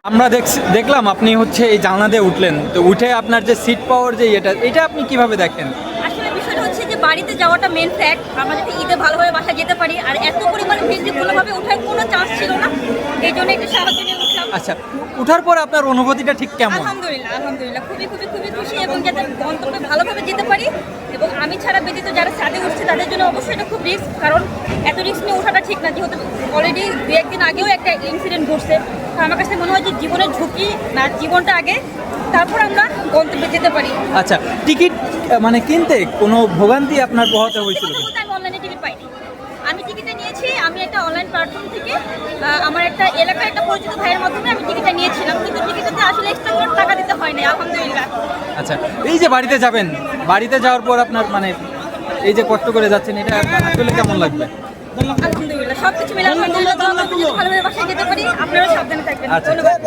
আমরা দেখলাম আপনি হচ্ছে এই জানলা দিয়ে উঠলেন, তো উঠে আপনার যে সিট পাওয়ার যে এটা আপনি কিভাবে দেখেন? আসলে বিষয়টা হচ্ছে যে বাড়িতে যাওয়াটা মেন ফ্যাক্ট। আমরা যদি ঈদে ভালোভাবে বাসায় যেতে পারি, আর এত পরিমাণে ভিড় যে কোনোভাবে ওঠার কোনো চান্স ছিল না, এই জন্য একটু সাহায্য নিয়ে উঠলাম। আচ্ছা, উঠার পর আপনার অনুভূতিটা ঠিক কেমন? আলহামদুলিল্লাহ আলহামদুলিল্লাহ, খুবই খুবই খুবই খুশি, এবং যাতে গন্তব্যে ভালোভাবে যেতে পারি। এবং আমি ছাড়া ব্যতীত যারা ছাদে উঠছে তাদের জন্য অবশ্যই এটা খুব রিস্ক, কারণ এত রিস্ক নিয়ে ওঠাটা ঠিক না, যেহেতু অলরেডি দু একদিন আগেও একটা ইনসিডেন্ট ঘটছে। তো আমার কাছে মনে হয় যে জীবনের ঝুঁকি না, জীবনটা আগে, তারপর আমরা গন্তব্যে যেতে পারি। আচ্ছা, টিকিট মানে কিনতে কোনো ভোগান্তি আপনার পোহাতে হয়েছিল? আমি অনলাইনে টিকিট পাইনি, আমি টিকিটটা নিয়েছি আমি একটা অনলাইন প্ল্যাটফর্ম থেকে, আমার একটা এলাকার একটা পরিচিত ভাইয়ের মাধ্যমে আমি টিকিটটা নিয়েছিলাম, কিন্তু টিকিটটাতে আসলে এক্সট্রা কোনো টাকা দিতে হয় না, আলহামদুলিল্লাহ। আচ্ছা, এই যে বাড়িতে যাবেন, বাড়িতে যাওয়ার পর আপনার মানে এই যে কষ্ট করে যাচ্ছেন, এটা আসলে কেমন লাগবে? আলহামদুলিল্লাহ, সবকিছু মিলে আলহামদুলিল্লাহ, ভালোভাবে বাসায় যেতে পারি। আপনারা সাবধানে থাকবেন। আচ্ছা। ধন্যবাদ।